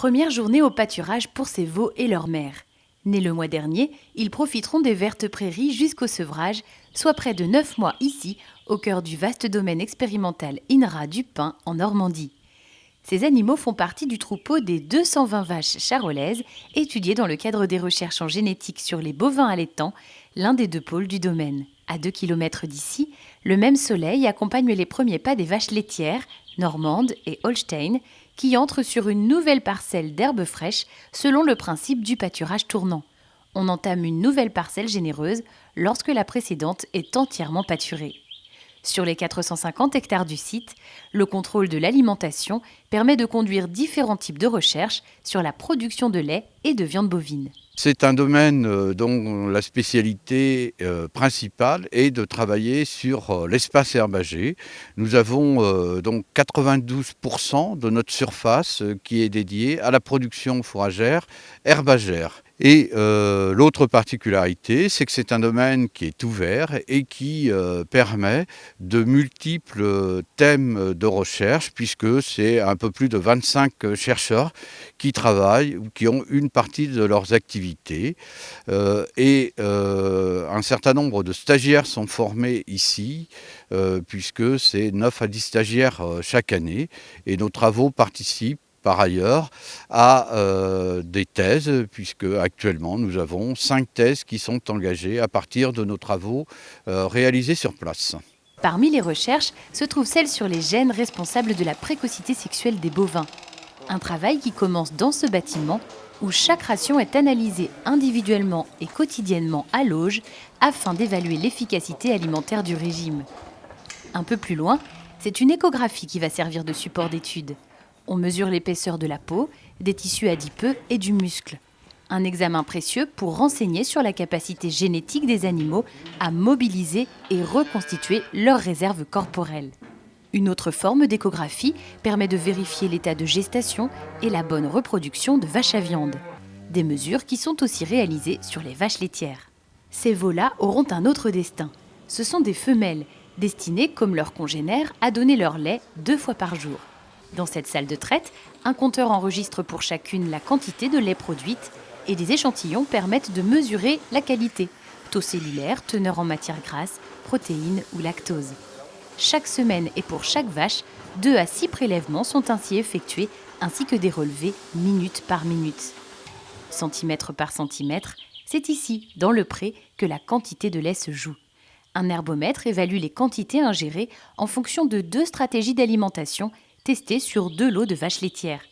Première journée au pâturage pour ces veaux et leur mère. Nés le mois dernier, ils profiteront des vertes prairies jusqu'au sevrage, soit près de 9 mois ici, au cœur du vaste domaine expérimental INRA du Pin en Normandie. Ces animaux font partie du troupeau des 220 vaches charolaises étudiées dans le cadre des recherches en génétique sur les bovins allaitants, l'un des deux pôles du domaine. À 2 kilomètres d'ici, le même soleil accompagne les premiers pas des vaches laitières, normandes et Holstein, qui entrent sur une nouvelle parcelle d'herbes fraîches selon le principe du pâturage tournant. On entame une nouvelle parcelle généreuse lorsque la précédente est entièrement pâturée. Sur les 450 hectares du site, le contrôle de l'alimentation permet de conduire différents types de recherches sur la production de lait et de viande bovine. C'est un domaine dont la spécialité principale est de travailler sur l'espace herbagé. Nous avons donc 92% de notre surface qui est dédiée à la production fourragère herbagère. Et l'autre particularité, c'est que c'est un domaine qui est ouvert et qui permet de multiples thèmes de recherche, puisque c'est un peu plus de 25 chercheurs qui travaillent ou qui ont une partie de leurs activités. Un certain nombre de stagiaires sont formés ici, puisque c'est 9 à 10 stagiaires chaque année. Et nos travaux participent par ailleurs à des thèses, puisque actuellement nous avons 5 thèses qui sont engagées à partir de nos travaux réalisés sur place. Parmi les recherches se trouve celle sur les gènes responsables de la précocité sexuelle des bovins. Un travail qui commence dans ce bâtiment où chaque ration est analysée individuellement et quotidiennement à l'auge afin d'évaluer l'efficacité alimentaire du régime. Un peu plus loin, c'est une échographie qui va servir de support d'étude. On mesure l'épaisseur de la peau, des tissus adipeux et du muscle. Un examen précieux pour renseigner sur la capacité génétique des animaux à mobiliser et reconstituer leurs réserves corporelles. Une autre forme d'échographie permet de vérifier l'état de gestation et la bonne reproduction de vaches à viande. Des mesures qui sont aussi réalisées sur les vaches laitières. Ces veaux-là auront un autre destin. Ce sont des femelles, destinées, comme leurs congénères, à donner leur lait 2 fois par jour. Dans cette salle de traite, un compteur enregistre pour chacune la quantité de lait produite et des échantillons permettent de mesurer la qualité, taux cellulaire, teneur en matières grasses, protéines ou lactose. Chaque semaine et pour chaque vache, 2 à 6 prélèvements sont ainsi effectués ainsi que des relevés minute par minute. Centimètre par centimètre, c'est ici, dans le pré, que la quantité de lait se joue. Un herbomètre évalue les quantités ingérées en fonction de 2 stratégies d'alimentation testées sur 2 lots de vaches laitières.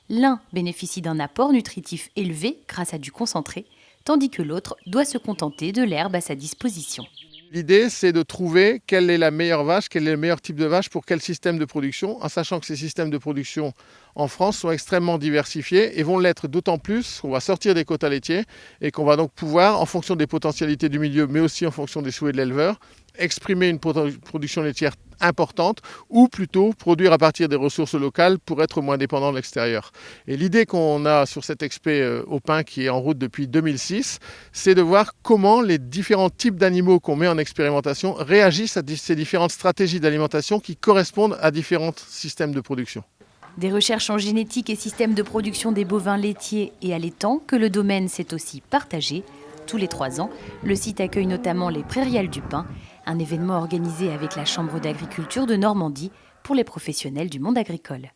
L'un bénéficie d'un apport nutritif élevé grâce à du concentré, tandis que l'autre doit se contenter de l'herbe à sa disposition. L'idée, c'est de trouver quelle est la meilleure vache, quel est le meilleur type de vache pour quel système de production, en sachant que ces systèmes de production en France sont extrêmement diversifiés et vont l'être d'autant plus qu'on va sortir des quotas laitiers et qu'on va donc pouvoir, en fonction des potentialités du milieu, mais aussi en fonction des souhaits de l'éleveur, exprimer une production laitière importante ou plutôt produire à partir des ressources locales pour être moins dépendant de l'extérieur. Et l'idée qu'on a sur cet expé au Pin qui est en route depuis 2006, c'est de voir comment les différents types d'animaux qu'on met en expérimentation réagissent à ces différentes stratégies d'alimentation qui correspondent à différents systèmes de production. Des recherches en génétique et systèmes de production des bovins laitiers et allaitants que le domaine s'est aussi partagé. Tous les 3 ans, le site accueille notamment les Prairiales du Pin, un événement organisé avec la Chambre d'agriculture de Normandie pour les professionnels du monde agricole.